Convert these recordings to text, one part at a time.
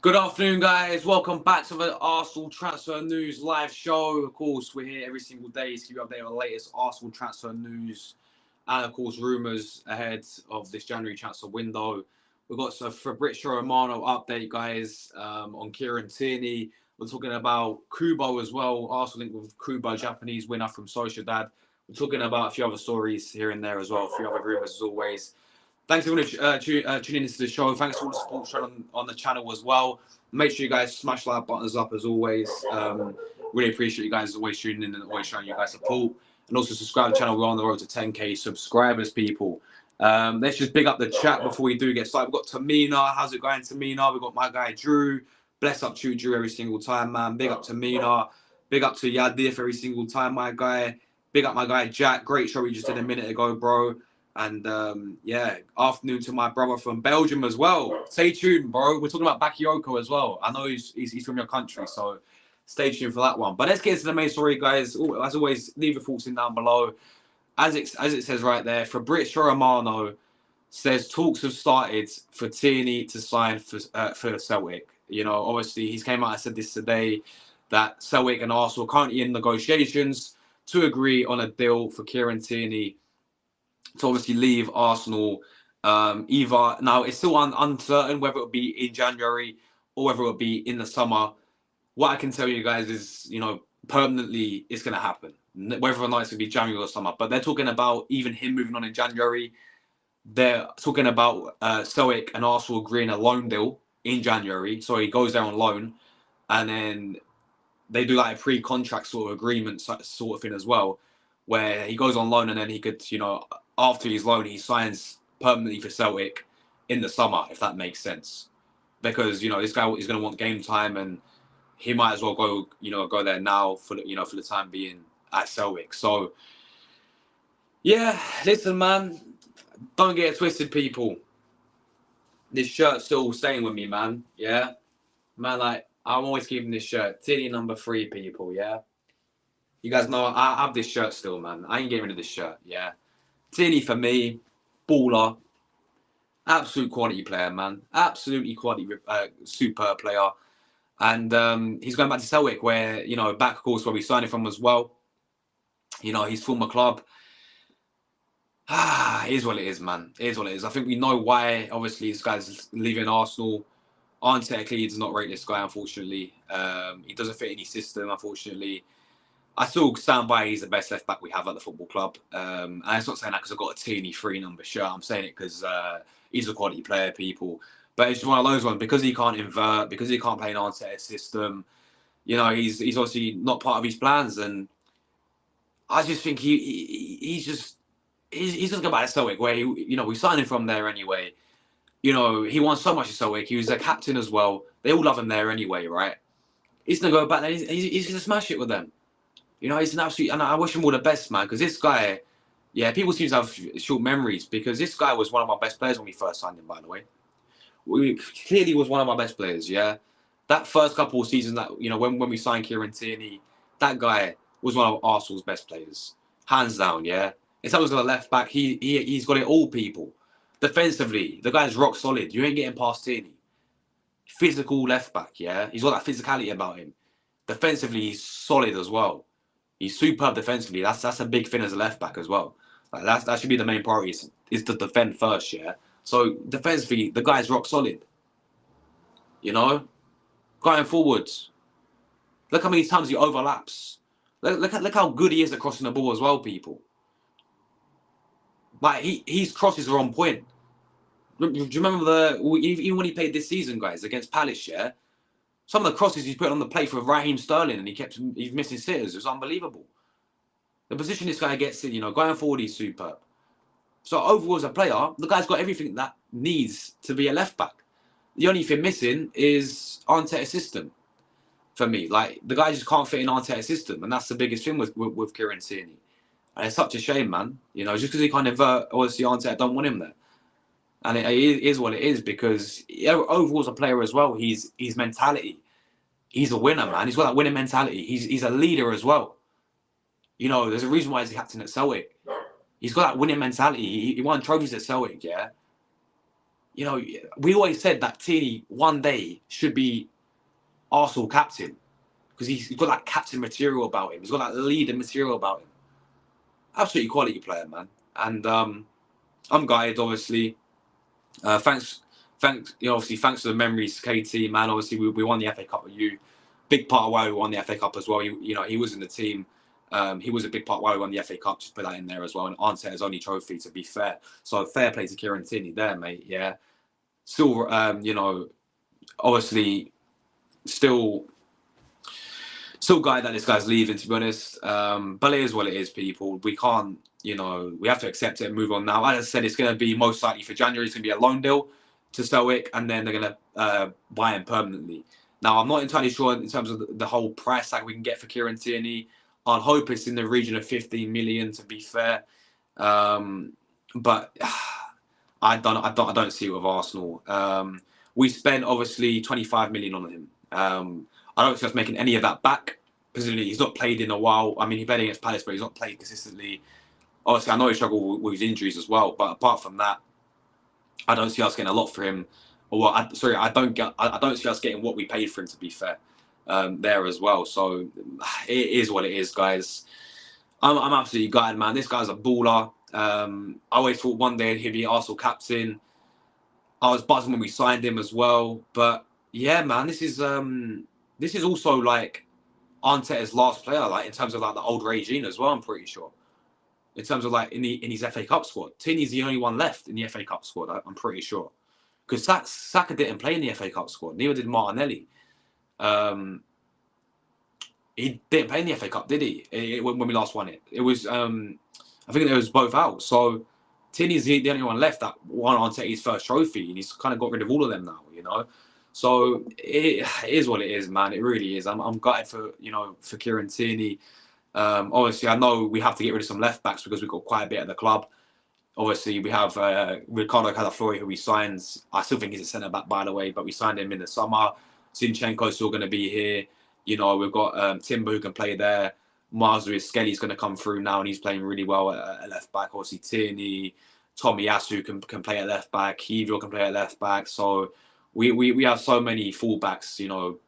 Good afternoon, guys. Welcome back to the Arsenal Transfer News live show. Of course, we're here every single day to keep you updated on the latest Arsenal transfer news and, of course, rumours ahead of this January transfer window. We've got some Fabrizio Romano update, guys, on Kieran Tierney. We're talking about Kubo as well. Arsenal linked with Kubo, Japanese winner from Sociedad. We're talking about a few other stories here and there as well, a few other rumours as always. Thanks everyone for tuning into the show. Thanks for all the support shown on the channel as well. Make sure you guys smash like buttons up as always. Really appreciate you guys always tuning in and always showing you guys support. And also subscribe to the channel. We're on the road to 10k subscribers, people. Let's just big up the chat before we do get started. We've got Tamina. How's it going, Tamina? We've got my guy Drew. Bless up to Drew every single time, man. Big up Tamina. Big up to Yadif every single time, my guy. Big up my guy Jack. Great show we just did a minute ago, bro. And yeah, afternoon to my brother from Belgium as well. Stay tuned, bro. We're talking about Bakayoko as well. I know he's from your country, so stay tuned for that one. But let's get into the main story, guys. As always, leave your thoughts in down below. As it says right there, Fabrizio Romano says talks have started for Tierney to sign for Celtic. You know, obviously he's came out and said this today that Celtic and Arsenal are currently in negotiations to agree on a deal for Kieran Tierney to obviously leave Arsenal. Either now it's still uncertain whether it'll be in January or whether it'll be in the summer. What I can tell you guys is, you know, permanently it's going to happen, whether or not it's going to be January or summer. But they're talking about even him moving on in January. They're talking about Celtic and Arsenal agreeing a loan deal in January. So he goes there on loan, and then they do like a pre-contract sort of agreement sort of thing as well, where he goes on loan and then he could, you know, after his loan, he signs permanently for Celtic in the summer, if that makes sense. Because, you know, this guy is going to want game time and he might as well go, you know, go there now for the, you know, for the time being at Celtic. So, yeah, listen, man, don't get it twisted, people. This shirt's still staying with me, man. Yeah, man, like I'm always keeping this shirt. Tierney number 3, people. Yeah, you guys know I have this shirt still, man. I ain't getting rid of this shirt. Yeah, Tierney for me, baller, absolute quality player, man. Absolutely quality, superb player. And he's going back to Celtic, where, you know, back of course where we signed him from as well. You know, his former club. It is what it is, man. It is what it is. I think we know why. Obviously, this guy's leaving Arsenal. Arteta does not rate this guy, unfortunately. He doesn't fit any system, unfortunately. I still stand by he's the best left back we have at the football club. And it's not saying that because I've got a Tierney 3 number shirt. I'm saying it because he's a quality player, people. But it's just one of those ones, because he can't invert, because he can't play an Arteta system. You know, he's obviously not part of his plans, and I just think he's just going to go back to Celtic, where you know, we signed him from there anyway. You know, he won so much at Celtic. He was their captain as well. They all love him there anyway, right? He's going to go back there. He's going to smash it with them. You know, he's an absolute... And I wish him all the best, man, because this guy... Yeah, people seem to have short memories, because this guy was one of our best players when we first signed him, by the way. We clearly was one of our best players, yeah? That first couple of seasons, that, you know, when we signed Kieran Tierney, that guy was one of Arsenal's best players. Hands down, yeah? In terms of the left back, he's got it all, people. Defensively, the guy's rock solid. You ain't getting past Tierney. Physical left back, yeah? He's got that physicality about him. Defensively, he's solid as well. He's superb defensively. That's a big thing as a left back as well. Like that should be the main priority, is to defend first, yeah? So defensively, the guy's rock solid. You know? Going forwards. Look how many times he overlaps. Look how good he is at crossing the ball as well, people. Like, his crosses are on point. Do you remember even when he played this season, guys, against Palace, yeah? Some of the crosses he's put on the plate for Raheem Sterling, and he's missing sitters. It was unbelievable. The position this guy gets in, you know, going forward, he's superb. So overall as a player, the guy's got everything that needs to be a left back. The only thing missing is Arteta's system for me. Like, the guy just can't fit in Arteta's system, and that's the biggest thing with Kieran Tierney. And it's such a shame, man. You know, just because he can't invert, obviously Arteta don't want him there. And it is what it is, because overall as a player as well, his mentality, he's a winner, man. He's got that winning mentality. He's a leader as well. You know, there's a reason why he's the captain at Celtic. He's got that winning mentality. He won trophies at Celtic, yeah? you know, we always said that Tierney one day should be Arsenal captain because he's got that captain material about him. He's got that leader material about him. Absolutely quality player, man. And I'm gutted, obviously. Thanks, you know, obviously, thanks for the memories, KT, man. Obviously, we won the FA Cup with you. Big part of why we won the FA Cup as well. You know, he was in the team. He was a big part why we won the FA Cup. Just put that in there as well. And Arteta's only trophy, to be fair. So fair play to Kieran Tierney there, mate. Yeah. Still, you know, obviously, still gutted that this guy's leaving, to be honest. But it is what it is, people. We can't, you know, we have to accept it and move on now. As I said, it's going to be most likely for January. It's going to be a loan deal to Celtic, and then they're going to buy him permanently. Now, I'm not entirely sure in terms of the whole price tag we can get for Kieran Tierney. I'd hope it's in the region of 15 million, to be fair. But I don't see it with Arsenal. We spent obviously 25 million on him. I don't see us making any of that back. Presumably, he's not played in a while. I mean, he played against Palace, but he's not played consistently. Obviously, I know he struggled with his injuries as well. But apart from that, I don't see us getting a lot for him. Or I don't see us getting what we paid for him. To be fair, there as well. So it is what it is, guys. I'm absolutely gutted, man. This guy's a baller. I always thought one day he'd be Arsenal captain. I was buzzing when we signed him as well. But yeah, man, this is also like Arteta's last player, like in terms of like the old regime as well. I'm pretty sure. In terms of like in his FA Cup squad, Tierney's the only one left in the FA Cup squad. I'm pretty sure, because Saka didn't play in the FA Cup squad. Neither did Martinelli. He didn't play in the FA Cup, did he? When we last won it, it was I think they was both out. So Tierney's the only one left that won Arteta's first trophy, and he's kind of got rid of all of them now, you know. So it is what it is, man. It really is. I'm gutted for Kieran Tierney. Obviously, I know we have to get rid of some left backs because we've got quite a bit at the club. Obviously, we have Ricardo Calafori, who we signed. I still think he's a centre back, by the way, but we signed him in the summer. Zinchenko's still going to be here. You know, we've got Timber who can play there. Mazouis Skelly's going to come through now, and he's playing really well at left back. Obviously, Tierney, Tommy Yasu can play at left back. Hevio can play at left back. So we have so many fullbacks. You know,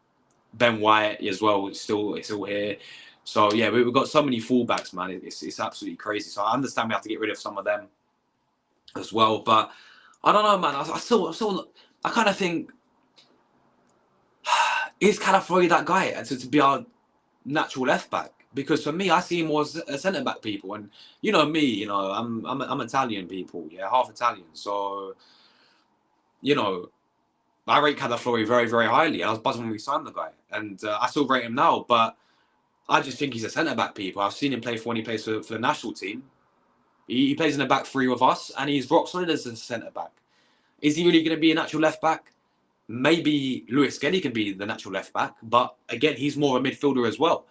Ben White as well is still here. So yeah, we've got so many fullbacks, man. It's absolutely crazy. So I understand we have to get rid of some of them as well. But I don't know, man. I kind of think, is Calafori that guy to be our natural left back? Because for me, I see him more as a centre back, people. And you know me, you know, I'm Italian, people. Yeah, half Italian. So you know, I rate Calafori very, very highly. I was buzzing when we signed the guy, and I still rate him now. But I just think he's a centre back, people. I've seen him play when he plays for the national team. He plays in the back three with us, and he's rock solid as a centre back. Is he really going to be a natural left back? Maybe Lewis Skelly can be the natural left back, but again, he's more of a midfielder as well.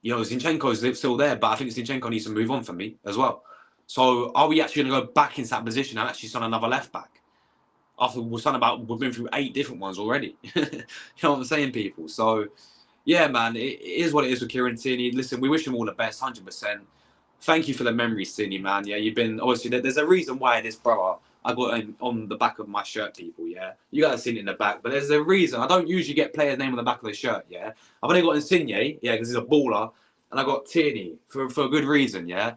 You know, Zinchenko's still there, but I think Zinchenko needs to move on for me as well. So are we actually going to go back into that position and actually sign another left back? After we've been through 8 different ones already. You know what I'm saying, people? So, yeah, man, it is what it is with Kieran Tierney. Listen, we wish him all the best, 100%. Thank you for the memories, Tierney, man. Yeah, you've been, obviously, there's a reason why this brother, I got him on the back of my shirt, people, yeah? You guys seen it in the back, but there's a reason. I don't usually get players' name on the back of the shirt, yeah? I've only got Insigne, yeah, because he's a baller, and I got Tierney for a good reason, yeah?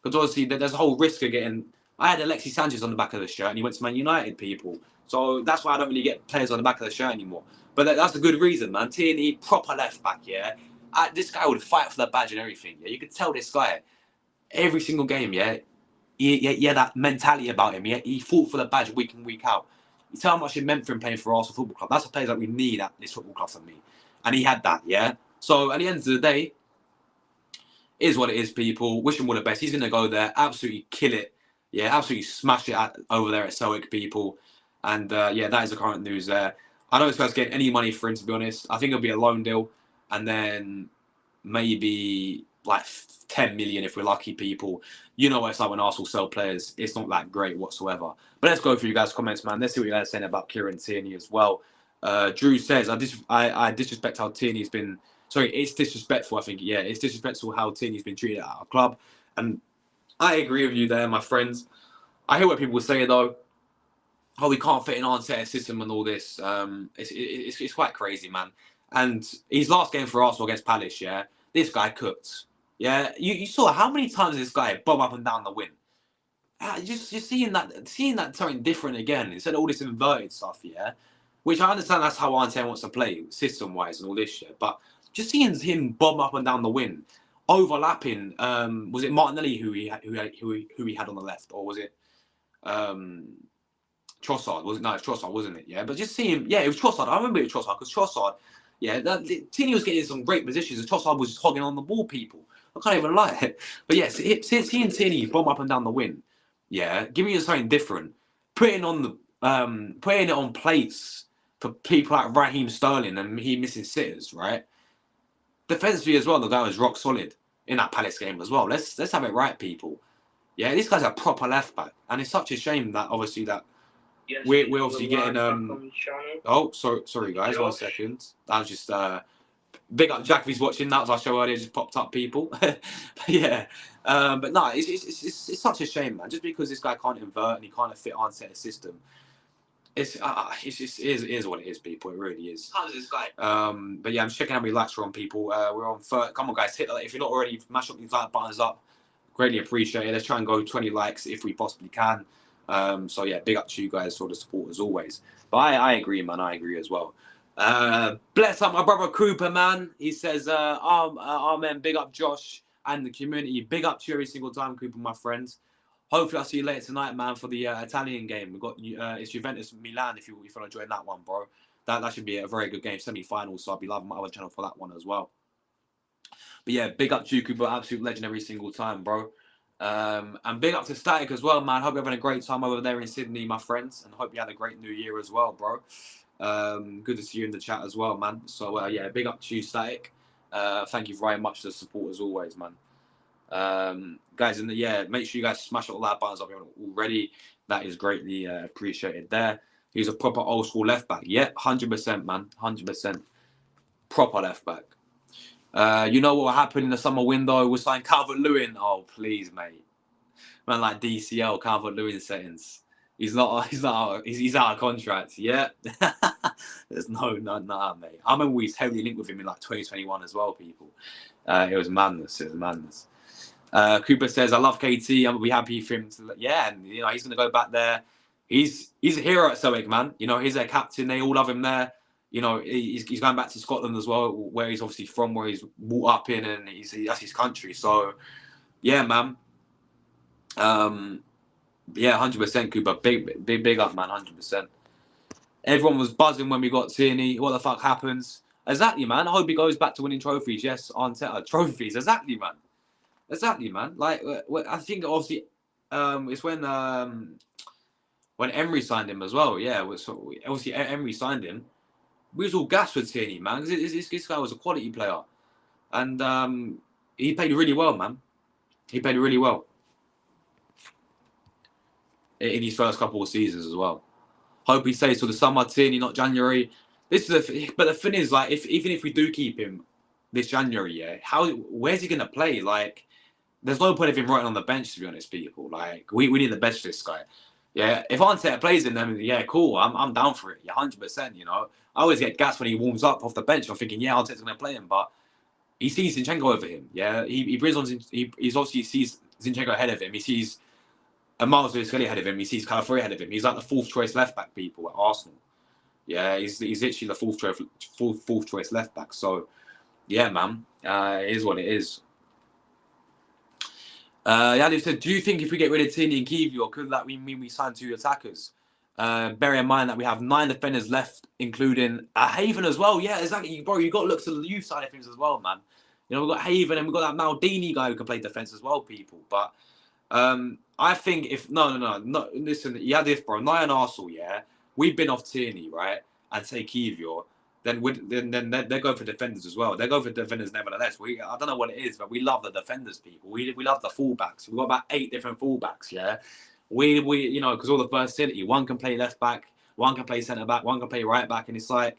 Because obviously, there's a whole risk of getting... I had Alexis Sanchez on the back of the shirt, and he went to Man United, people. So that's why I don't really get players on the back of the shirt anymore. But that's a good reason, man. Tierney, proper left back, yeah? This guy would fight for the badge and everything, yeah? You could tell this guy, every single game, yeah? He had that mentality about him. He fought for the badge week in, week out. You tell how much it meant for him playing for Arsenal Football Club. That's the players that we need at this football club for me. And he had that, yeah? So at the end of the day, it is what it is, people. Wish him all the best. He's going to go there, absolutely kill it. Yeah, absolutely smash it over there at Celtic, people. And yeah, that is the current news there. I don't expect us getting any money for him, to be honest. I think it'll be a loan deal. And then maybe like 10 million if we're lucky, people. You know what it's like when Arsenal sell players. It's not that great whatsoever. But let's go through you guys' comments, man. Let's see what you guys are saying about Kieran Tierney as well. Drew says, I disrespect how Tierney's been... Sorry, it's disrespectful, I think. Yeah, it's disrespectful how Tierney's been treated at our club. And I agree with you there, my friends. I hear what people say, though. oh, we can't fit in Arteta's system and all this. It's quite crazy, man. And his last game for Arsenal against Palace, yeah, this guy cooked. Yeah, you saw how many times this guy bob up and down the wing. Just seeing that something different again instead of all this inverted stuff, yeah. Which I understand that's how Arteta wants to play system wise and all this shit, but just seeing him bob up and down the wing, overlapping. Was it Martinelli who he had on the left, or was it um, Trossard? Was it? No, it's Trossard, wasn't it? Yeah, but just seeing, yeah, it was Trossard. I remember it was Trossard because Trossard, yeah, Tierney was getting some great positions, and Trossard was just hogging on the ball. People, I can't even lie. But yeah, seeing Tierney bomb up and down the wing, yeah, giving you something different, putting it on plates for people like Raheem Sterling and he missing sitters, right? Defensively as well, the guy was rock solid in that Palace game as well. Let's have it right, people. Yeah, this guy's a proper left back, and it's such a shame that obviously that we're obviously getting Oh, sorry guys, 1 second. That was just big up Jack if he's watching. That was our show earlier, just popped up, people. But yeah, but no, it's such a shame, man. Just because this guy can't invert and he can't fit Arteta's system, it's just it is what it is, people. It really is. How's this guy? But yeah, I'm checking how many likes we're on, people. We're on 30. Come on, guys, hit if you're not already, mash up these like buttons up. Greatly appreciate it. Let's try and go 20 likes if we possibly can. So yeah, big up to you guys for the support as always. But I agree, man. I agree as well. Bless up my brother Cooper, man. He says, amen. Big up Josh and the community. Big up to you every single time, Cooper, my friends. Hopefully I'll see you later tonight, man, for the Italian game. We've got it's Juventus Milan if you want to join that one, bro. That should be a very good game, semi-final. So I'll be loving my other channel for that one as well. But yeah, big up to you, Cooper. Absolute legend every single time, bro. And big up to Static as well, man. Hope you're having a great time over there in Sydney, my friends. And hope you had a great new year as well, bro. Good to see you in the chat as well, man. So yeah, big up to you, Static. Thank you very much for the support as always, man. Guys, make sure you guys smash all that buttons up already. That is greatly appreciated there. He's a proper old school left back. Yeah, 100%, man. 100%. Proper left back. You know what happened in the summer window? We signed Calvert-Lewin. Oh, please, mate. Man, like DCL, Calvert-Lewin settings. He's out of contract. Yeah. There's no, mate. I remember we heavily linked with him in like 2021 as well, people. It was madness. Cooper says, I love KT. I'm gonna be happy for him to, yeah, and he's gonna go back there. He's a hero at Celtic, man. He's their captain. They all love him there. He's going back to Scotland as well, where he's obviously from, where he's brought up in, and that's his country. So, yeah, man. Yeah, 100%, Cooper. Big up, man. 100%. Everyone was buzzing when we got Tierney. What the fuck happens? Exactly, man. I hope he goes back to winning trophies. Yes, Arteta trophies. Exactly, man. Like, I think obviously, it's when Emery signed him as well. Yeah, obviously Emery signed him. We was all gassed with Tierney, man, because this guy was a quality player. And he played really well, man. He played really well in his first couple of seasons as well. Hope he stays till the summer, Tierney, not January. But the thing is, like, even if we do keep him this January, yeah, where's he gonna play? Like, there's no point of him right on the bench, to be honest, people. Like, we need the best for this guy. Yeah, if Arteta plays in them, yeah, cool. I'm down for it. Yeah, 100%. I always get gas when he warms up off the bench. I'm thinking, yeah, Arteta's gonna play him, but he sees Zinchenko over him. Yeah, he brings on. He's obviously sees Zinchenko ahead of him. He sees a Miles Lewis-Kelly ahead of him. He sees Calafiori ahead of him. He's like the fourth choice left back, people, at Arsenal. Yeah, he's literally the fourth choice left back. So, yeah, man, it is what it is. Yadi said, do you think if we get rid of Tierney and Kiwior, could that mean we sign 2 attackers? Bear in mind that we have 9 defenders left, including Haven as well. Yeah, exactly, bro. You got to look to the youth side of things as well, man. We've got Haven and we've got that Maldini guy who can play defense as well, people. But I think if no, listen, Yadif, bro, Nye and Arsenal, yeah, we've been off Tierney, right, and say Kiwior. Then they're going for defenders as well. They're going for defenders nevertheless. I don't know what it is, but we love the defenders, people. We love the fullbacks. We've got about 8 different fullbacks, yeah. We because all the versatility. One can play left back, one can play centre back, one can play right back, and it's like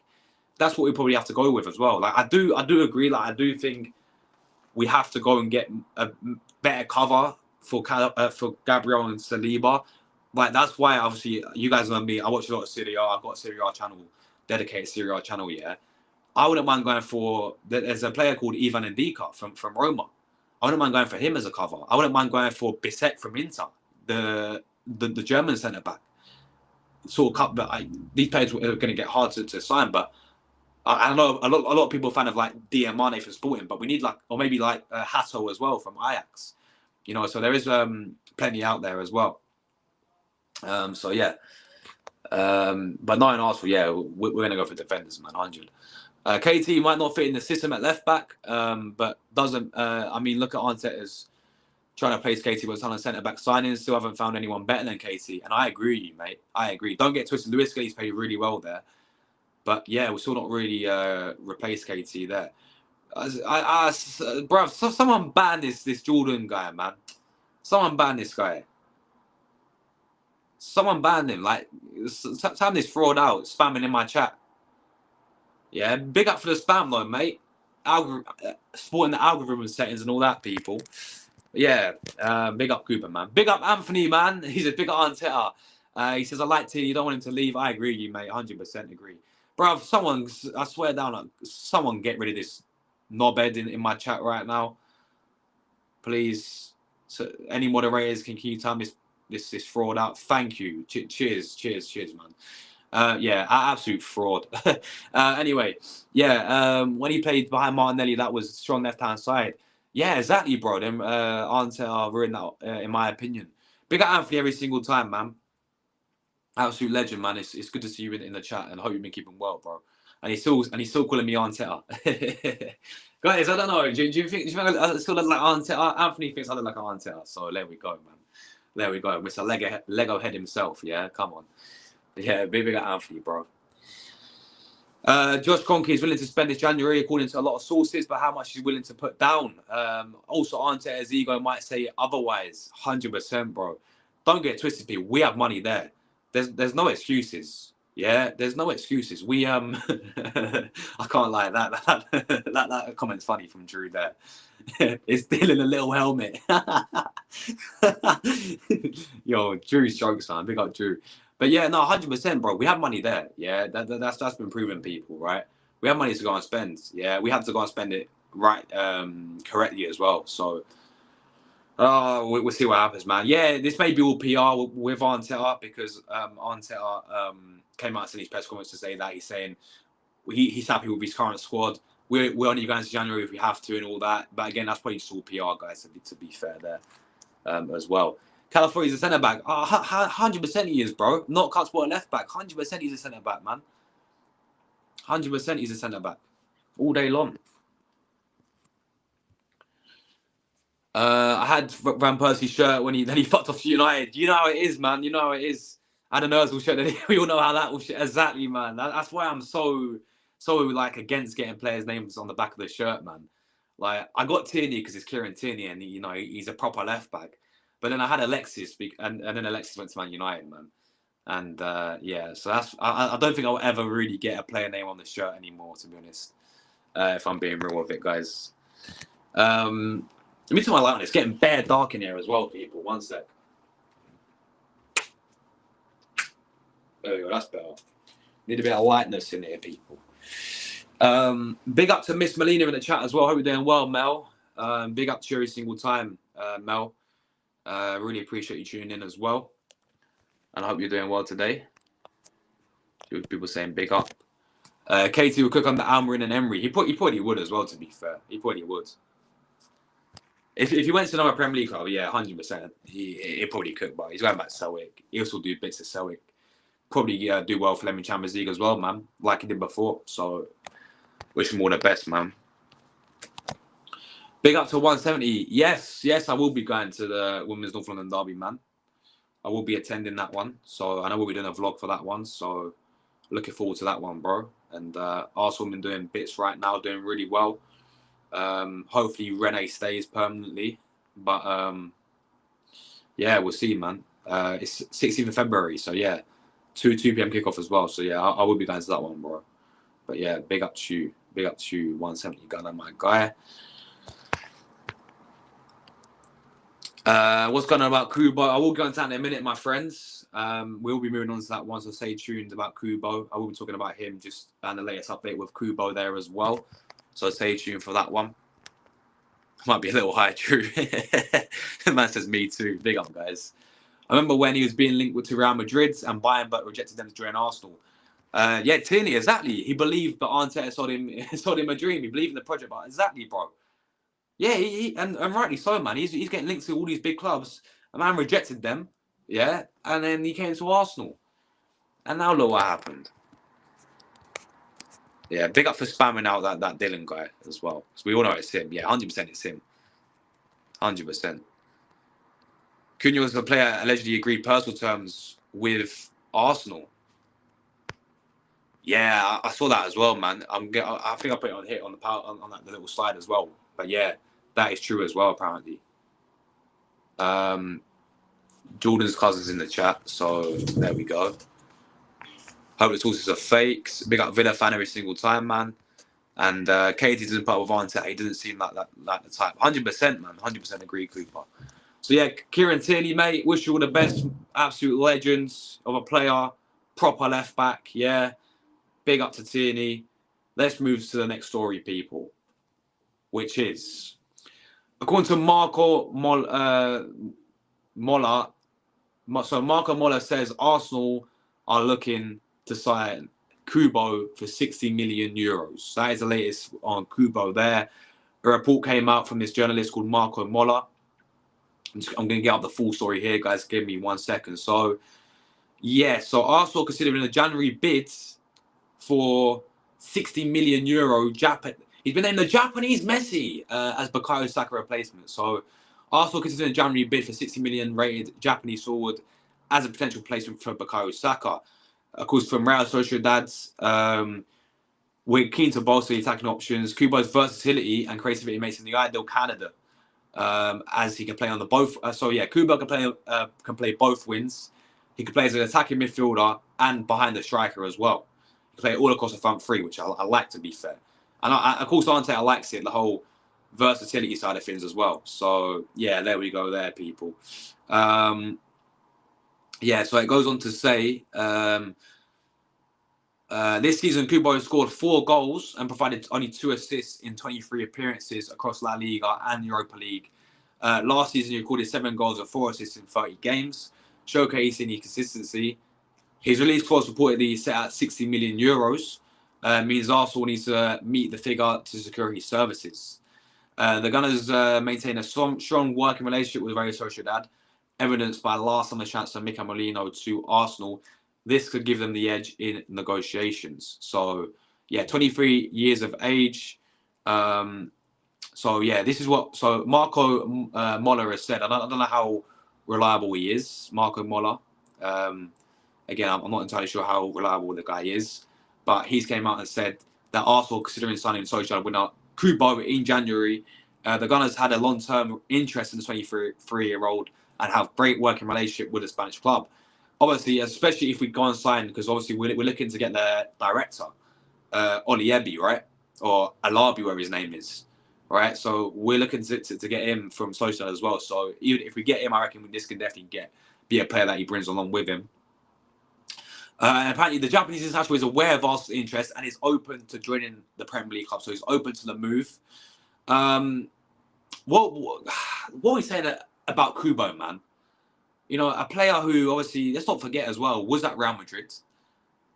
that's what we probably have to go with as well. Like I do agree. Like I do think we have to go and get a better cover for Gabriel and Saliba. like that's why obviously you guys know me. I watch a lot of Serie A. I've got a Serie A channel, dedicated Serie A channel. Yeah, I wouldn't mind going for. There's a player called Ivan Ndika from Roma. I wouldn't mind going for him as a cover. I wouldn't mind going for Bissek from Inter, the German centre back. Sort of cut, but these players are going to get hard to sign. But I know a lot of people are fan of like Diamane from Sporting, but we need like, or maybe like Hato as well from Ajax. You know, so there is plenty out there as well. So yeah, but not in Arsenal. Yeah, we're going to go for defenders, man. 100. KT might not fit in the system at left back, but doesn't. I mean, look at Arteta's trying to place KT with a ton of centre back signings. Still haven't found anyone better than KT, and I agree with you, mate. I agree. Don't get twisted. Luis Skelly's played really well there, but yeah, we're still not really replaced KT there. Bruv, someone ban this Jordan guy, man. Someone ban this guy. Someone banned him. Like, time this fraud out, spamming in my chat. Yeah, big up for the spam though, mate. Sporting the algorithm settings and all that, people. Yeah, big up Cooper, man. Big up Anthony, man. He says, big up Arteta. He says, I like to, you don't want him to leave. I agree with you, mate. 100% agree. Bruv, someone, I swear down, someone get rid of this knobhead in my chat right now. Please. So any moderators can you time this fraud out? Thank you. Cheers, man. Yeah, absolute fraud. Anyway, yeah, when he played behind Martinelli, that was strong left-hand side. Yeah, exactly, bro. Them Arteta ruined that, in my opinion. Big up Anthony every single time, man. Absolute legend, man. It's good to see you in the chat, and I hope you've been keeping well, bro. And he's still calling me Arteta. Guys, I don't know. Do you think I still look like Arteta? Anthony thinks I look like Arteta. So there we go, man. There we go. Mr. Lego head himself. Yeah, come on. Yeah, big up Anthony, bro. Josh Kroenke is willing to spend this January, according to a lot of sources, but how much he's willing to put down. Also, Arteta's ego might say otherwise. 100%, bro. Don't get twisted, people. We have money there. There's no excuses. Yeah, there's no excuses. We I can't lie. That comment's funny from Drew there. It's still in a little helmet. Yo, Drew's jokes, man. Big up Drew. But yeah, no, 100%, bro. We have money there. Yeah, that's been proven, people, right? We have money to go and spend. Yeah, we have to go and spend it right, correctly as well. So, we'll see what happens, man. Yeah, this may be all PR with Arteta because Arteta came out in his press conference to say that he's saying he's happy with his current squad. We're only going to January if we have to and all that. But again, that's probably just all PR, guys. To be fair, there as well. California's a centre back. 100% he is, bro. Not cut spot left back. 100% he's a centre back, man. 100% he's a centre back. All day long. I had Van Persie's shirt when he fucked off to United. You know how it is, man. You know how it is. I had an Ozil shirt. We all know how that will shit. Exactly, man. That's why I'm so like against getting players' names on the back of the shirt, man. Like I got Tierney because it's Kieran Tierney, and he's a proper left back. But then I had Alexis, and then Alexis went to Man United, man. And yeah, so that's I don't think I'll ever really get a player name on the shirt anymore, to be honest. If I'm being real with it, guys. Let me turn my light on. It's getting bare dark in here as well, people. One sec. There we go. That's better. Need a bit of lightness in here, people. Big up to Miss Melina in the chat as well. Hope you're doing well, Mel. Big up to you every single time, Mel. Really appreciate you tuning in as well. And I hope you're doing well today. People saying big up. Katie will cook under Almiron and Emery. He probably would as well, to be fair. He probably would. If he went to another Premier League club, yeah, 100%. He'd probably cook, but he's going back to Celtic. He also do bits of Celtic. Probably do well for them in Champions League as well, man. Like he did before. So, wish him all the best, man. Big up to 170. Yes, I will be going to the Women's North London Derby, man. I will be attending that one. So, I know we'll be doing a vlog for that one. So, looking forward to that one, bro. And Arsenal been doing bits right now, doing really well. Hopefully Rene stays permanently. But, yeah, we'll see, man. It's 16th of February. So, yeah, 2 p.m. kickoff as well. So, yeah, I will be going to that one, bro. But, yeah, big up to you. Big up to you, 170 Gunner, my guy. What's going on about Kuba? I will go into that in a minute, my friends. We'll be moving on to that one, so stay tuned about Kubo. I will be talking about him just and the latest update with Kubo there as well. So stay tuned for that one. Might be a little high, true. The man says me too. Big up, guys. I remember when he was being linked with Real Madrid and Bayern, but rejected them to join Arsenal. Yeah, Tierney, exactly. He believed that Arteta sold him a dream. He believed in the project, but exactly, bro. Yeah, and rightly so, man. He's getting linked to all these big clubs. A man rejected them, yeah, and then he came to Arsenal. And now look what happened. Yeah, big up for spamming out that Dylan guy as well. Because we all know it's him. Yeah, 100% it's him. 100%. Cunha was a player allegedly agreed personal terms with Arsenal. Yeah, I saw that as well, man. I think I put it on here on the little slide as well. But yeah, that is true as well, apparently. Jordan's cousin's in the chat, so there we go. Hope the sources are fakes. Big up Villa fan every single time, man. And Katie doesn't put with Arteta. He doesn't seem like the type. 100%, man. 100% agree, Cooper. So yeah, Kieran Tierney, mate. Wish you all the best. Absolute legends of a player. Proper left back. Yeah. Big up to Tierney. Let's move to the next story, people. Which is, according to Marco Molla. So Marco Molla says Arsenal are looking to sign Kubo for 60 million euros. That is the latest on Kubo there. A report came out from this journalist called Marco Molla. I'm going to get up the full story here, guys. Give me 1 second. So, yeah. So Arsenal considering a January bid for 60 million euro. He's been named the Japanese Messi as Bukayo Saka replacement. So Arsenal considering a January bid for 60 million rated Japanese forward as a potential placement for Bukayo Saka. Of course, from Real Sociedad, we're keen to bolster the attacking options. Kubo's versatility and creativity makes him the ideal candidate, as he can play on the both. Kubo can play both wings. He can play as an attacking midfielder and behind the striker as well. He can play all across the front three, which I like, to be fair. And of course, Arteta likes it, the whole versatility side of things as well. So yeah, there we go, there, people. Yeah, so it goes on to say, this season, Kubo scored 4 goals and provided only 2 assists in 23 appearances across La Liga and Europa League. Last season, he recorded 7 goals and 4 assists in 30 games, showcasing his consistency. His release clause reportedly set at 60 million euros, means Arsenal needs to meet the figure to secure his services. The Gunners maintain a strong working relationship with Real Sociedad, evidenced by last summer's transfer Mika Molino to Arsenal. This could give them the edge in negotiations. So, yeah, 23 years of age. So, yeah, this is what... So, Marco Molla has said. I don't know how reliable he is, Marco Molla. Again, I'm not entirely sure how reliable the guy is. But he's came out and said that Arsenal, considering signing Sociedad winner Kubo in January, the Gunners had a long-term interest in the 23-year-old and have great working relationship with the Spanish club. Obviously, especially if we go and sign, because obviously we're looking to get the director, Oliebi, right? Or Alabi, whatever his name is, right? So we're looking to get him from Sociedad as well. So even if we get him, I reckon this can definitely be a player that he brings along with him. And apparently, the Japanese international is aware of Arsenal's interest and is open to joining the Premier League club. So he's open to the move. What are we saying about Kubo, man? You know, a player who obviously, let's not forget as well, was at Real Madrid.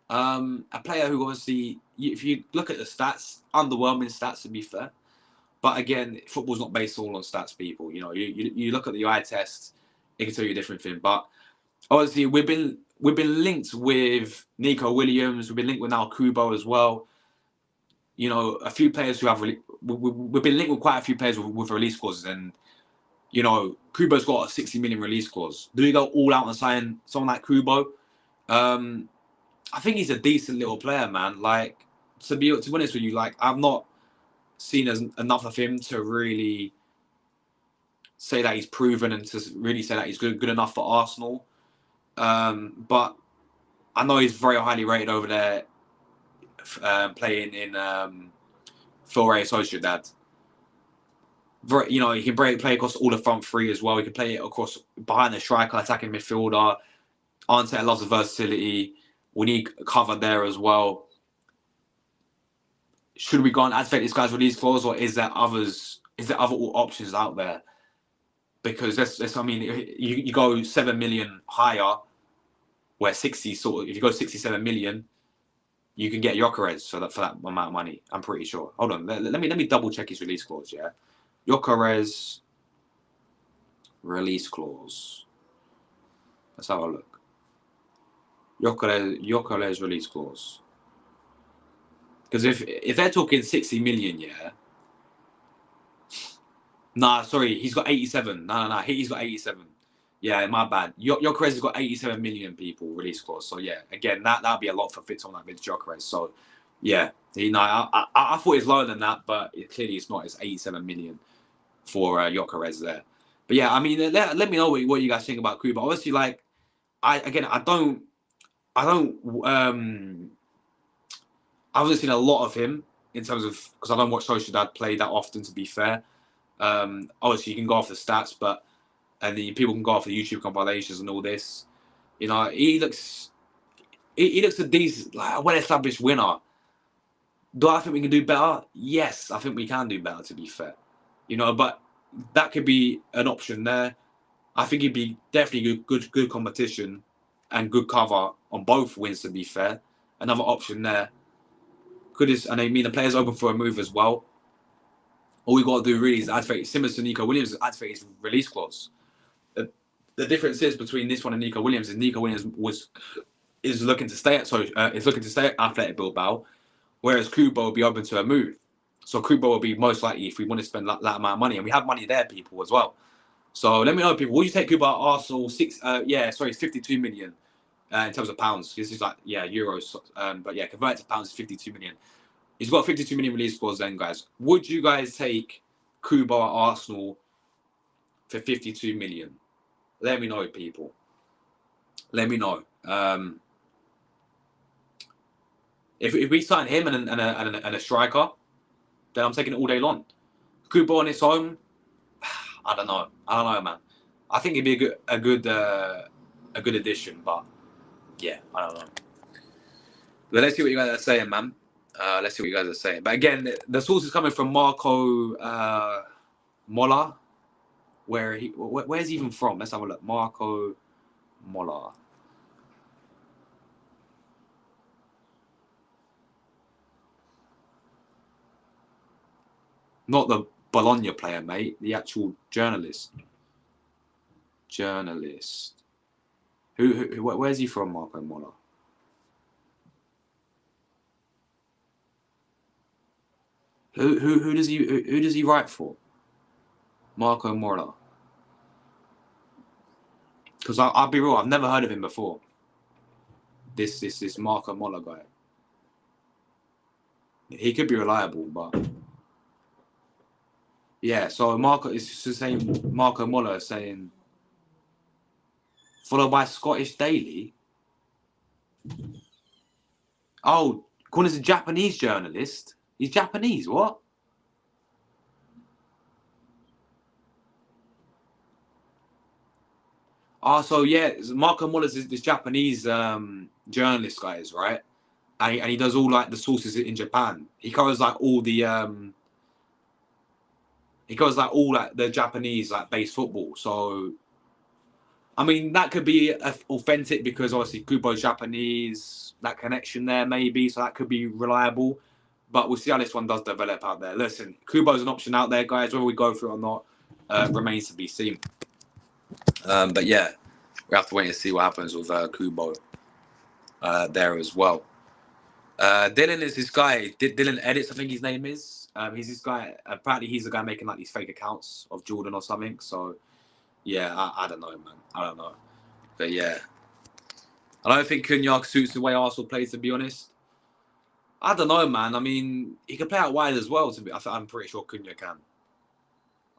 A player who obviously, if you look at the stats, underwhelming stats to be fair. But again, football's not based all on stats, people. You know, you look at the eye test, it can tell you a different thing. But obviously, we've been linked with Nico Williams. We've been linked with now Kubo as well. You know, a few players who have we've been linked with quite a few players with release clauses, and you know, Kubo's got a 60 million release clause. Do we go all out and sign someone like Kubo? I think he's a decent little player, man. Like, to be honest with you, like, I've not seen enough of him to really say that he's proven and to really say that he's good enough for Arsenal. But I know he's very highly rated over there, playing in for Real Sociedad. You know, he can play across all the front three as well. He can play it across behind the striker, attacking midfielder, Arteta loves the versatility. We need cover there as well. Should we go and activate this guy's release clause, or is there others? Is there other options out there? Because that's I mean, you go 7 million higher, where 60 sort of, if you go 67 million, you can get Gyökeres for that amount of money. I'm pretty sure. Hold on, let me double check his release clause. Yeah, Gyökeres release clause. Let's have a look. Gyökeres release clause. Because if they're talking 60 million, yeah. Nah, sorry, he's got 87. No, he's got 87. Yeah, my bad. Gyökeres has got 87 million people release clause. So yeah, again, that'd be a lot for fit on that bit Gyökeres. So yeah, I thought it's lower than that, but clearly it's not. It's 87 million for Gyökeres there. But yeah, I mean, let me know what you guys think about Kuba. Obviously, like I haven't seen a lot of him in terms of, because I don't watch Sociedad play that often, to be fair. Obviously, you can go off the stats, and then people can go off the YouTube compilations and all this. You know, he looks a decent, like a well-established winner. Do I think we can do better? Yes, I think we can do better, to be fair. You know, but that could be an option there. I think it'd be definitely good competition and good cover on both wins, to be fair. Another option there. And I mean, the player's open for a move as well. All we got to do really is activate, similar to Nico Williams, activate his release clause. The difference is between this one and Nico Williams is Nico Williams is looking to stay at Athletic Bilbao, whereas Kubo will be open to a move. So Kubo will be most likely, if we want to spend that amount of money, and we have money there, people, as well. So let me know, people. Would you take Kubo at Arsenal? 52 million in terms of pounds. This is like euros, but yeah, convert to pounds is 52 million. He's got 52 million release clause then, guys. Would you guys take Kubo at Arsenal for 52 million? Let me know, people. Let me know. If we sign him and a striker, then I'm taking it all day long. Kubo on its own, I don't know, man. I think it'd be a good addition, but yeah, I don't know. But let's see what you guys are saying, man. Let's see what you guys are saying. But again, the source is coming from Marco Mola. Where's he even from? Let's have a look. Marco Mola. Not the Bologna player, mate. The actual journalist. Where's he from, Marco Mola? Who does he write for? Marco Mola. Because I'll be real, I've never heard of him before. This Marco Mola guy. He could be reliable, but yeah. So Marco is the same. Marco Mola is saying, followed by Scottish Daily. Oh, Corner's a Japanese journalist. He's Japanese. What? Oh, so yeah, Marco Muller's this Japanese journalist, guys, right? And he does all like the sources in Japan. He covers like all the the Japanese like base football. So I mean that could be authentic because obviously Kubo's Japanese, that connection there maybe, so that could be reliable. But we'll see how this one does develop out there. Listen, Kubo's an option out there, guys. Whether we go through it or not remains to be seen. But yeah, we have to wait and see what happens with Kubo there as well. Dylan is this guy. Dylan Edits, I think his name is. He's this guy. Apparently, he's the guy making like these fake accounts of Jordan or something. So, yeah, I don't know, man. I don't know. But yeah, I don't think Cunha suits the way Arsenal plays. To be honest, I don't know, man. I mean, he can play out wide as well. I'm pretty sure Cunha can.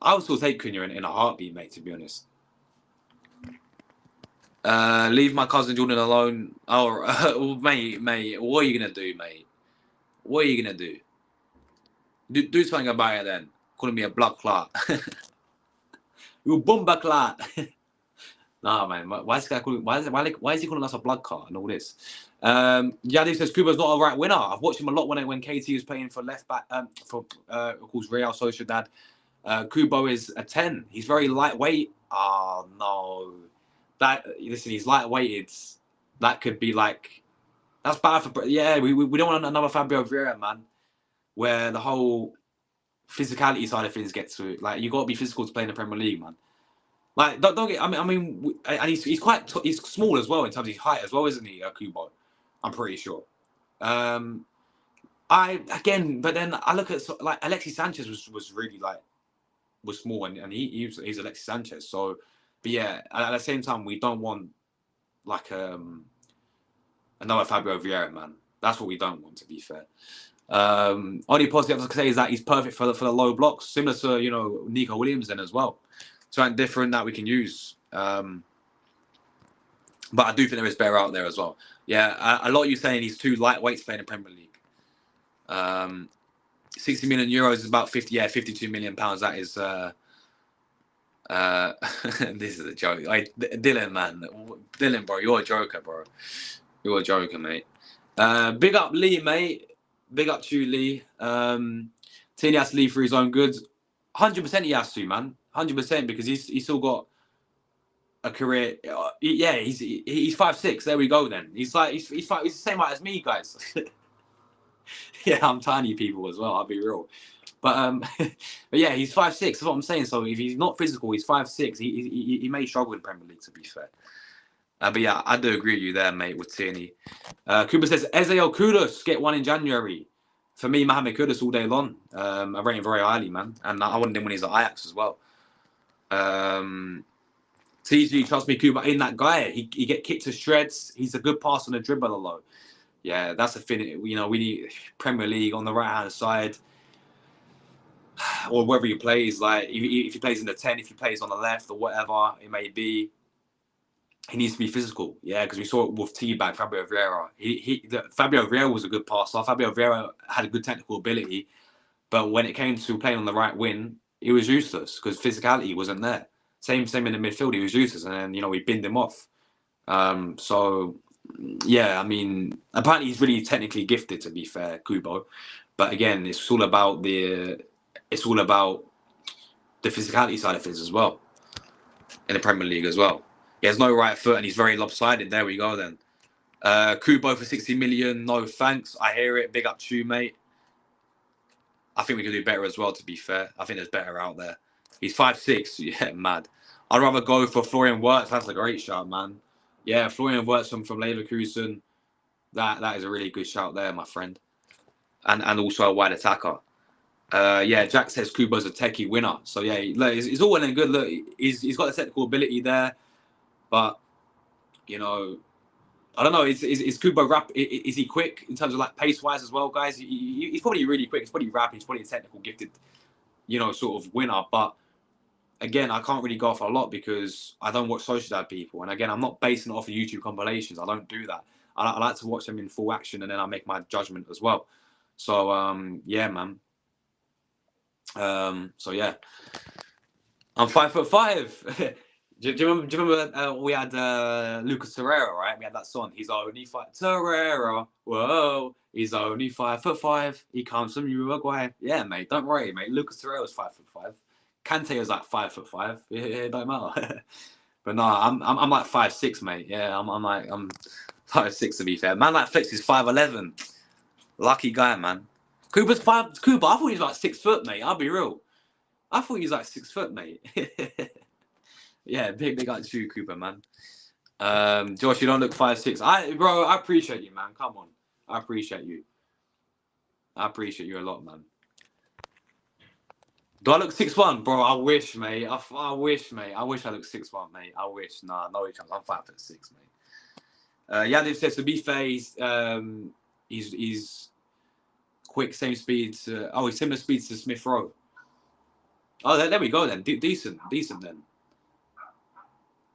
I would still take Cunha in a heartbeat, mate. To be honest. Leave my cousin Jordan alone. Oh, mate, what are you gonna do, mate? What are you gonna do? Do something about it then. Calling me a blood clot. You bomba clot. Nah, man. Why is this guy calling? Why is he calling us a blood clot and all this? Yadi says Kubo's not a right winner. I've watched him a lot when KT was playing for left back. For of course Real Sociedad. Kubo is a 10. He's very lightweight. Oh no, listen, he's lightweighted. That could be like that's bad for. Yeah, we don't want another Fabio Vieira, man. Where the whole physicality side of things gets to it. Like you got to be physical to play in the Premier League, man. Like don't get. And he's small as well in terms of his height as well, isn't he, Kubo? I'm pretty sure. But then I look at like Alexis Sanchez was really like was small and he's Alexis Sanchez. So, but yeah, at the same time we don't want like another Fabio Vieira, man. That's what we don't want, to be fair. Only positive I can say is that he's perfect for the low blocks, similar to Nico Williams then as well. Something different that we can use. But I do think there is better out there as well. Yeah, a lot of you saying he's too lightweight to play in the Premier League. 60 million euros is about 52 million pounds. That is this is a joke. Dylan, man. Dylan, bro, you're a joker, bro. You're a joker, mate. Big up Lee, mate. Big up to you, Lee. Tierney has to leave for his own goods. 100% he has to, man. 100% because he's still got a career. Yeah, he's 5'6". There we go. Then he's the same height as me, guys. Yeah, I'm tiny, people as well. I'll be real. But yeah, he's 5'6". That's what I'm saying. So if he's not physical, he's 5'6". He may struggle in the Premier League, to be fair. But yeah, I do agree with you there, mate, with Tierney. Cooper says Ezeil Kudus get one in January. For me, Mohamed Kudus all day long. I rate him very highly, man, and I wanted him when he's at Ajax as well. TG, trust me, Cooper ain't that guy. He get kicked to shreds. He's a good pass on the dribble, though. Yeah, that's the thing. We need Premier League on the right hand side. Or wherever he plays, like if he plays in the 10, if he plays on the left or whatever it may be, he needs to be physical. Yeah, because we saw it with T-Bag, Fabio Vieira. Fabio Vieira was a good passer. Fabio Vieira had a good technical ability, but when it came to playing on the right wing, he was useless because physicality wasn't there. Same in the midfield, he was useless, and then we binned him off. So yeah, I mean, apparently he's really technically gifted, to be fair, Kubo. But again, it's all about the physicality side of things as well in the Premier League as well. He has no right foot and he's very lopsided. There we go then. Kubo for 60 million. No thanks. I hear it. Big up to you, mate. I think we could do better as well, to be fair. I think there's better out there. He's 5'6". Yeah, mad. I'd rather go for Florian Wirtz. That's a great shout, man. Yeah, Florian Wirtz from Leverkusen. That is a really good shout there, my friend. And also a wide attacker. Yeah, Jack says Kubo's a techie winner. So yeah, it's all well and good. Look, he's got the technical ability there, but I don't know. Is Kubo rap? Is he quick in terms of like pace wise as well, guys? He's probably really quick. He's probably rapid. He's probably a technical gifted, sort of winner. But again, I can't really go off a lot because I don't watch Sociedad people. And again, I'm not basing it off of YouTube compilations. I don't do that. I like to watch them in full action and then I make my judgment as well. So yeah, man. So yeah, I'm 5'5". do you remember we had Lucas Torreira, right? We had that song. He's only Torreira. Whoa, he's only 5'5". He comes from Uruguay. Yeah, mate. Don't worry, mate. Lucas Torreira was 5'5". Kante was like 5'5". Yeah, it don't matter. But no, I'm like 5'6", mate. Yeah, I'm 5'6" to be fair. Man like Flex is 5'11". Lucky guy, man. Cooper, I thought he was like 6 foot, mate. I'll be real. I thought he was like 6 foot, mate. Yeah, big up to you, Cooper, man. Josh, you don't look 5'6". Bro, I appreciate you, man. Come on. I appreciate you. I appreciate you a lot, man. Do I look 6'1"? Bro, I wish, mate. I wish, mate. I wish I looked 6'1", mate. I wish. Nah, no chance. I'm 5'6", mate. Yadiv says, to be fair, he's quick, same speed. He's similar speeds to Smith Rowe. Oh, there we go then. Decent then.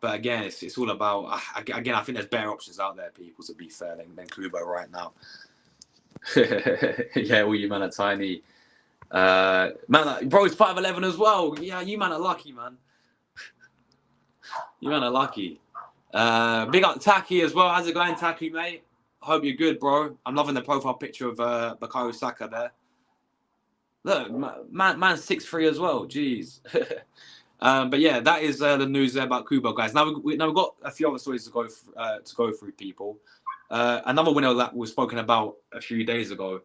But again, it's all about. Again, I think there's better options out there, people. To be fair, than Kubo right now. Yeah, all you man are tiny. Man, bro, he's 5'11" as well. Yeah, you man are lucky, man. You man are lucky. Big up Taki as well. How's it going, Taki, mate? Hope you're good, bro. I'm loving the profile picture of Bukayo Saka there. Look, man's 6'3" as well. Jeez. But yeah, that is the news there about Kubo, guys. Now we've got a few other stories to go through, people. Another winner that was spoken about a few days ago,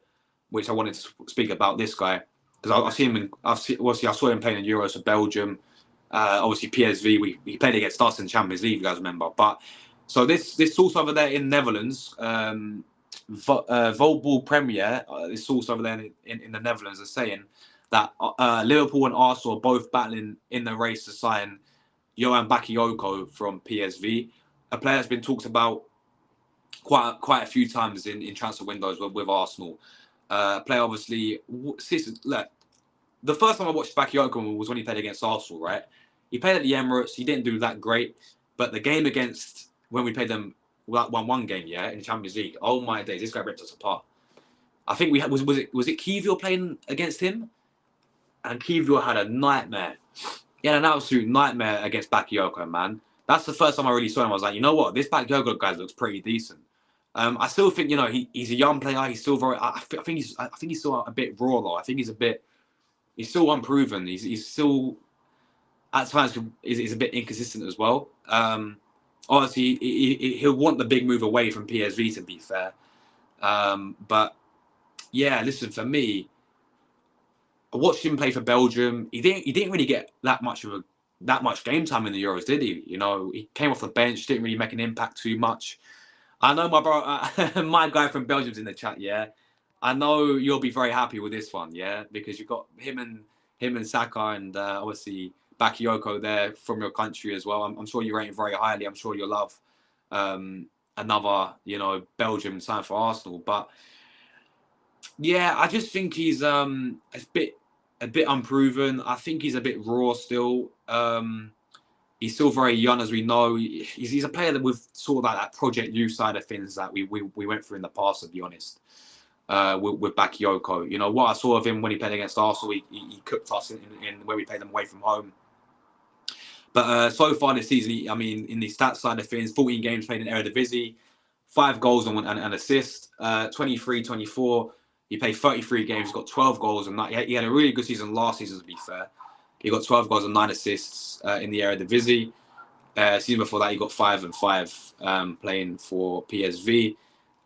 which I wanted to speak about, this guy, because I've seen him. I saw him playing in Euros for Belgium. Obviously PSV. He played against us in Champions League, you guys remember. But so this source over there in Netherlands, Volbal Premier, this source over there in the Netherlands, is saying that Liverpool and Arsenal are both battling in the race to sign Yohan Bakayoko from PSV, a player that's been talked about quite a few times in transfer windows with Arsenal. Player obviously, look, the first time I watched Bakayoko was when he played against Arsenal, right? He played at the Emirates. He didn't do that great, but the game against, when we played them, one game, yeah, in the Champions League. Oh my days, this guy ripped us apart. I think we had, was it Kiwior playing against him? And Kiwior had a nightmare. He had an absolute nightmare against Bakayoko, man. That's the first time I really saw him. I was like, you know what? This Bakayoko guy looks pretty decent. I still think, he's a young player. He's still very. I think he's still a bit raw though. I think he's still unproven. He's still at times is a bit inconsistent as well. Obviously, he'll want the big move away from PSV, to be fair. But yeah, listen, for me, I watched him play for Belgium. He didn't really get that much game time in the Euros, did he? He came off the bench, didn't really make an impact too much. I know my bro, my guy from Belgium's in the chat. Yeah, I know you'll be very happy with this one. Yeah, because you've got him and Saka and obviously Bakayoko there from your country as well. I'm sure you rate him very highly. I'm sure you'll love another Belgium sign for Arsenal. But yeah, I just think he's a bit unproven. I think he's a bit raw still. He's still very young, as we know. He's a player that with sort of that Project Youth side of things that we went through in the past, to be honest. With Bakayoko, what I saw of him when he played against Arsenal, he cooked us in where we played them away from home. But so far this season, in the stats side of things, 14 games played in Eredivisie, 5 goals and an assist, 23-24. He played 33 games, got 12 goals, and he had a really good season last season, to be fair. He got 12 goals and 9 assists in the Eredivisie. Season before that, he got 5 and 5 playing for PSV.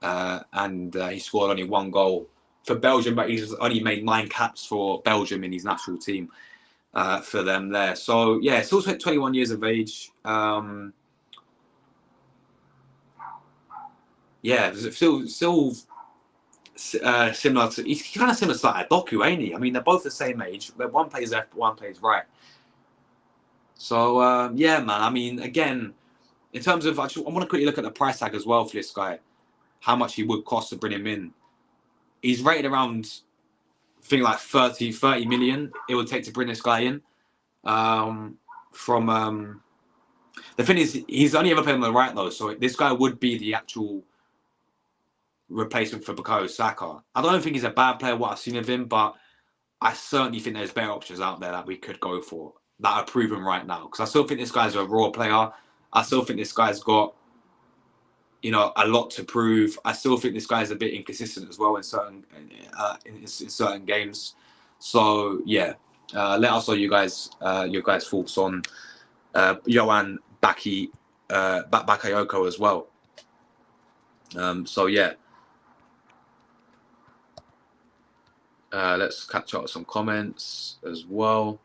And he scored only 1 goal for Belgium, but he's only made 9 caps for Belgium in his national team for them there. So, yeah, still 21 years of age. Yeah, still similar to, he's kind of similar to like Doku, ain't he? They're both the same age. One plays left, one plays right. So, yeah, man. Again, in terms of, I want to quickly look at the price tag as well for this guy. How much he would cost to bring him in. He's rated around, I think, like 30 million it would take to bring this guy in. The thing is, he's only ever played on the right, though. So this guy would be the actual replacement for Bukayo Saka. I don't think he's a bad player, what I've seen of him, but I certainly think there's better options out there that we could go for that are proven right now. Because I still think this guy's a raw player. I still think this guy's got, a lot to prove. I still think this guy's a bit inconsistent as well in certain games. So yeah, let us know your guys' thoughts on Yohan Bakayoko as well. So yeah. Let's catch up with some comments as well.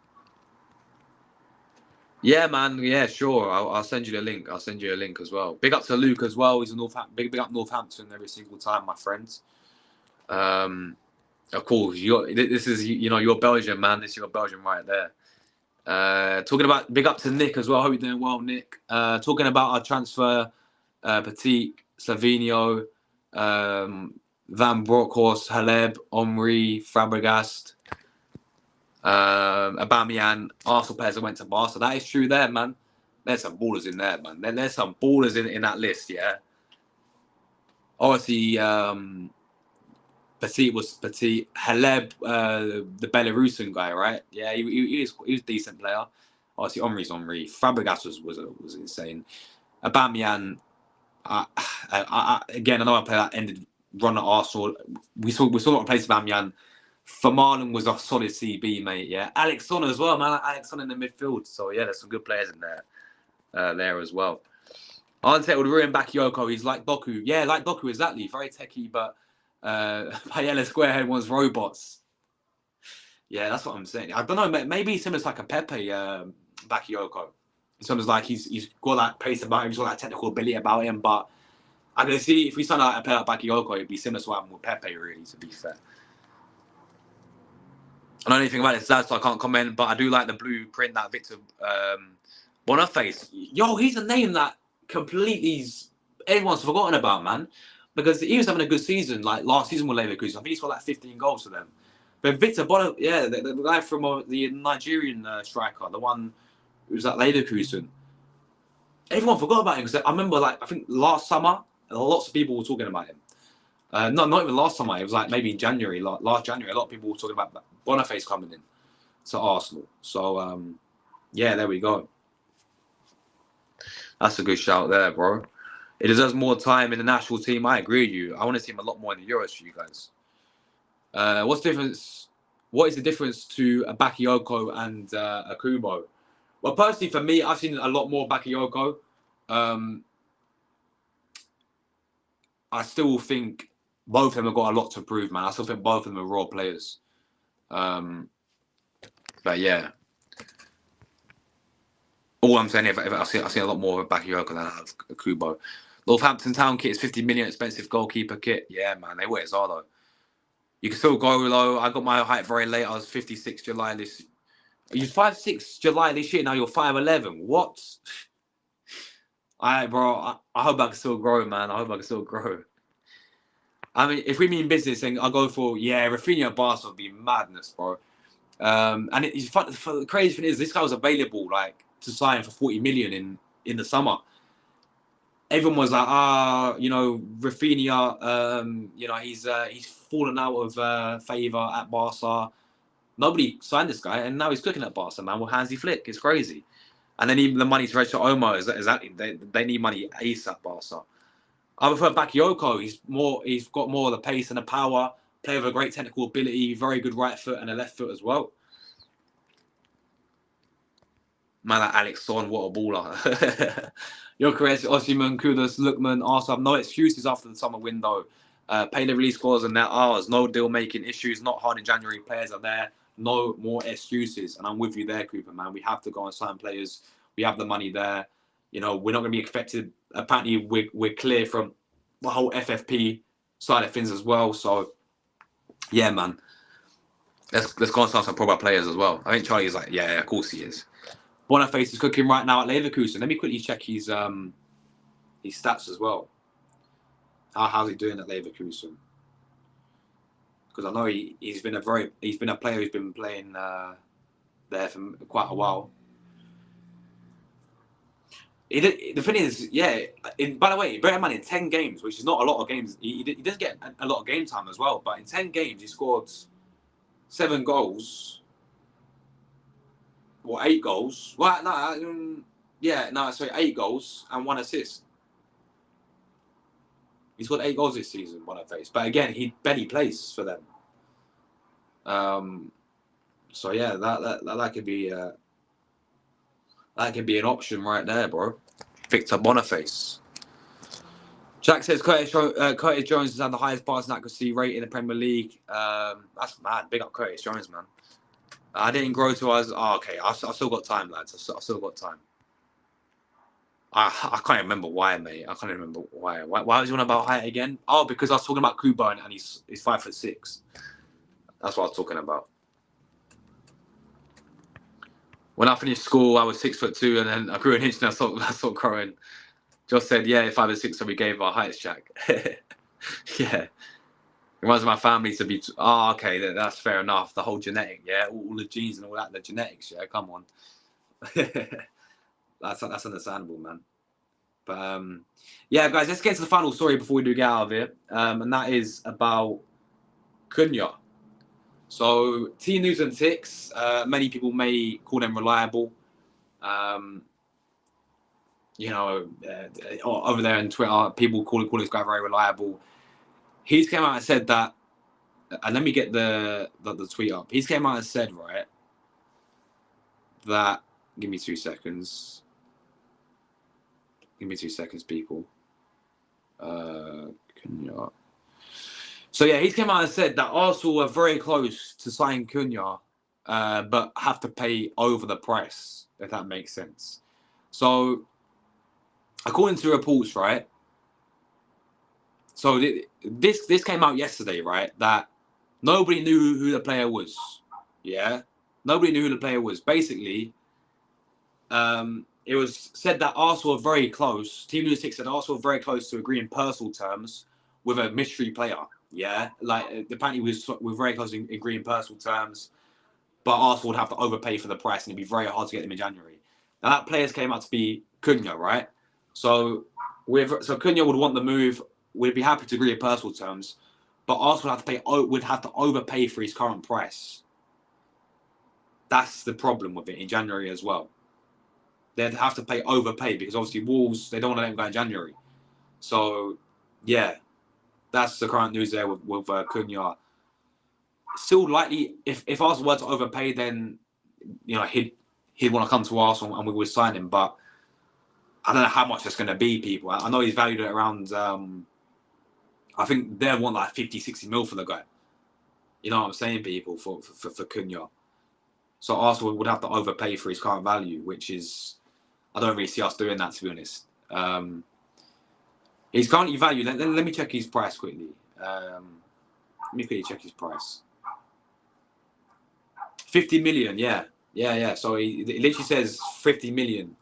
Yeah, man. Yeah, sure. I'll send you the link. I'll send you a link as well. Big up to Luke as well. He's a big up Northampton every single time, my friends. Of course, this is you're Belgian, man. This is your Belgian right there. Talking about big up to Nick as well. Hope you're doing well, Nick. Talking about our transfer, Petit, Slavinio, Van Bronckhorst, Haleb, Omri, Fabregas, Aubameyang, Arsenal players that went to Barca. That is true there, man. There's some ballers in there, man. There's some ballers in that list, yeah. Obviously, Petit was Petit. Haleb, the Belarusian guy, right? Yeah, he was a decent player. Obviously, Henry. Fabregas was insane. Aubameyang, again, another player that ended run at Arsenal. We saw not replace Aubameyang. Vermaelen was a solid CB, mate. Yeah, Alex Son as well, man. Alex Son in the midfield. So yeah, there's some good players in there as well. Arteta would ruin Bakayoko. He's like Doku. Yeah, like Doku, exactly. Very techie, but Paella Squarehead wants robots. Yeah, that's what I'm saying. I don't know. Maybe similar to like a Pepe Bakayoko. In terms of like he's got that pace about him. He's got that technical ability about him. But I can see if we sign a player like Bakayoko, it'd be similar to what happened with Pepe, really, to be fair. I don't know anything about his dad, so I can't comment. But I do like the blueprint that Victor Boniface. Yo, he's a name that completely everyone's forgotten about, man. Because he was having a good season, like last season with Leverkusen. I think he's got like 15 goals for them. But Victor Boniface, yeah, the guy from the Nigerian striker, the one who was at Leverkusen. Everyone forgot about him because I remember, like, I think last summer, lots of people were talking about him. Not even last summer. It was like maybe in January, last January. A lot of people were talking about Boniface coming in to Arsenal. So yeah, there we go. That's a good shout there, bro. It deserves more time in the national team. I agree with you. I want to see him a lot more in the Euros for you guys. What's the difference? What is the difference to a Bakayoko and a Kubo? Well, personally, for me, I've seen a lot more Bakayoko. I still think both of them have got a lot to prove, man. I still think both of them are raw players. But yeah. All I'm saying, if I see a lot more of Bakayoko than I have Kubo. Northampton Town kit is 50 million expensive goalkeeper kit. Yeah, man, they always are though. You can still go low. I got my height very late. I was 56 July this. You're 5'6" July this year. Now you're 5'11". What? All right, bro. I hope I can still grow, man. I hope I can still grow. I mean, if we mean business, then I'll go for Rafinha at Barca would be madness, bro. And the crazy thing is, this guy was available like to sign for 40 million in the summer. Everyone was like, Rafinha, he's fallen out of favour at Barca. Nobody signed this guy, and now he's cooking at Barca, man, with Hansi Flick. It's crazy. And then even the money to register Omar is exactly they need money ASAP, Barca. I prefer Bakayoko. He's got more of the pace and the power. Player with a great technical ability, very good right foot and a left foot as well. Man, like Alex Son, what a baller. You're correct. Osimhen, Kudus, Lookman, Arsenal have no excuses after the summer window. Pay the release clause and that ours. No deal making issues. Not hard in January. Players are there. No more excuses. And I'm with you there, Cooper, man. We have to go and sign players. We have the money there. You know, we're not going to be affected. Apparently, we're clear from the whole FFP side of things as well. So, yeah, man. Let's go and sign some proper players as well. I think Charlie's like, yeah, of course he is. Boniface is cooking right now at Leverkusen. Let me quickly check his stats as well. How's he doing at Leverkusen? Because I know he's been a player who's been playing there for quite a while. The thing is, by the way, bear in mind, in 10 games, which is not a lot of games, he doesn't get a lot of game time as well. But in 10 games, he scored 7 goals. Well, 8 goals. Well, no, 8 goals and 1 assist. He's got 8 goals this season, Boniface. But again, he barely plays for them. So yeah, that could be an option right there, bro. Victor Boniface. Jack says Curtis Jones has had the highest passing accuracy rate in the Premier League. That's mad. Big up Curtis Jones, man. I didn't grow to us. Oh, okay. I've still got time, lads. I've still got time. I can't remember why, mate. I can't remember why. Why was you on about height again? Oh, because I was talking about Kubo and he's 5'6". That's what I was talking about. When I finished school, I was 6'2", and then I grew an inch and I stopped growing. Just said, yeah, 5'6", so we gave our heights, Jack. Yeah. Reminds my family to be. Oh, okay, that's fair enough. The whole genetic, yeah, all the genes and all that, the genetics, yeah. Come on, that's understandable, man. But yeah, guys, let's get to the final story before we do get out of here, and that is about Cunha. So T News and Ticks, many people may call them reliable. You know, over there on Twitter, people call this guy very reliable. He's came out and said that, and let me get the tweet up. He's came out and said, right, that, give me 2 seconds. Give me 2 seconds, people. Cunha. So yeah, he came out and said that Arsenal are very close to signing Cunha, but have to pay over the price, if that makes sense. So, according to reports, right? So this came out yesterday, right? That nobody knew who the player was. Yeah, nobody knew who the player was. Basically, it was said that Arsenal are very close. Team News 6 said Arsenal are very close to agreeing personal terms with a mystery player. Yeah, like apparently we're very close to agreeing personal terms, but Arsenal would have to overpay for the price, and it'd be very hard to get them in January. Now that players came out to be Cunha, right? So Cunha would want the move. We'd be happy to agree on personal terms, but Arsenal would have to overpay for his current price. That's the problem with it in January as well. They'd have to overpay because obviously Wolves, they don't want to let him go in January. So, yeah, that's the current news there with Cunha. Still likely, if Arsenal were to overpay, then he'd want to come to Arsenal and we would sign him. But I don't know how much that's going to be, people. I know he's valued at around, I think they'd want like 50, 60 mil for the guy. You know what I'm saying, people, for Cunha. So Arsenal would have to overpay for his current value, which is, I don't really see us doing that, to be honest. He's currently valued. Let me check his price quickly. Let me quickly check his price. 50 million, yeah. So it literally says 50 million.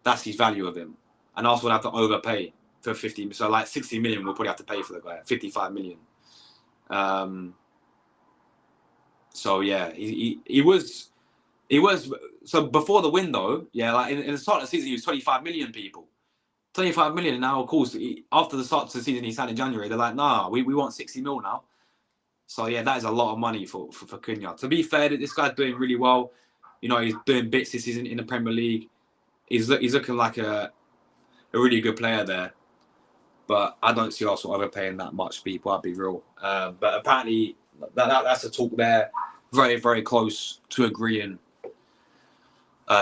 That's his value of him. And Arsenal would have to overpay for 50. So like 60 million we'll probably have to pay for the guy. 55 million. So yeah, he was. So before the window, yeah, like in the start of the season, he was 25 million, people. 25 million. Now, of course, after the start of the season, he signed in January. They're like, nah, we want 60 mil now. So yeah, that is a lot of money for Cunha. To be fair, this guy's doing really well. You know, he's doing bits this season in the Premier League. He's looking like a really good player there. But I don't see Arsenal overpaying that much, people. I'll be real. But apparently, that's a talk there. Very, very close to agreeing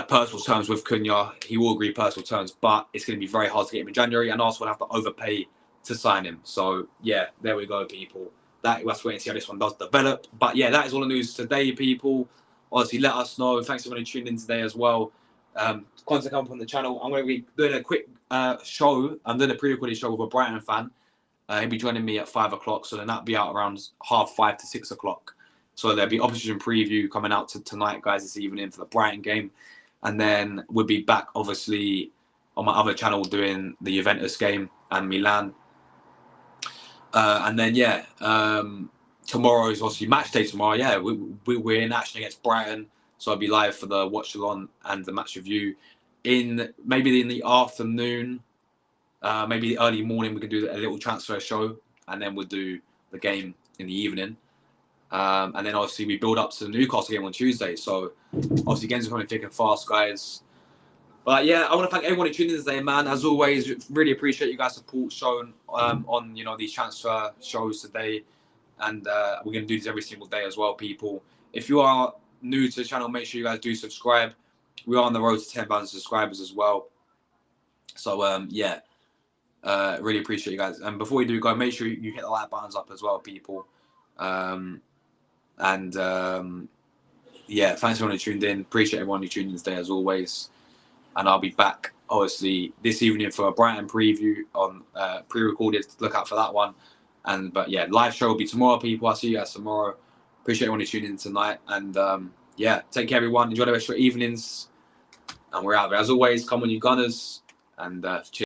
personal terms with Cunha. He will agree personal terms, but it's going to be very hard to get him in January, and Arsenal will have to overpay to sign him. So yeah, there we go, people. Let's wait and see how this one does develop. But yeah, that is all the news today, people. Honestly, let us know. Thanks for tuning in today as well. Content coming from the channel. I'm going to be doing a quick show. I'm doing a pre-recorded show with a Brighton fan. He'll be joining me at 5 o'clock, so then that'll be out around 5:30 to 6 o'clock. So there'll be opposition preview coming out tonight, guys, this evening for the Brighton game. And then we'll be back, obviously, on my other channel doing the Juventus game and Milan. And then, yeah, tomorrow is obviously match day tomorrow. Yeah, we're in action against Brighton. So I'll be live for the watch-along and the match review. Maybe in the afternoon, maybe early morning, we can do a little transfer show. And then we'll do the game in the evening. And then obviously we build up to the Newcastle game on Tuesday. So obviously games are coming thick and fast, guys. But yeah, I want to thank everyone who tuned in today, man. As always, really appreciate you guys' support shown on these transfer shows today. And we're going to do this every single day as well, people. If you are new to the channel, make sure you guys do subscribe. We are on the road to 10,000 subscribers as well. So yeah, really appreciate you guys. And before we do go, make sure you hit the like buttons up as well, people. Yeah, thanks for everyone who tuned in. Appreciate everyone who tuned in today as always. And I'll be back, obviously, this evening for a Brighton preview on pre-recorded. Look out for that one. But yeah, live show will be tomorrow, people. I'll see you guys tomorrow. Appreciate everyone who tuned in tonight. And yeah, take care, everyone. Enjoy the rest of your evenings. And we're out there. As always, come on, you Gunners. And cheers.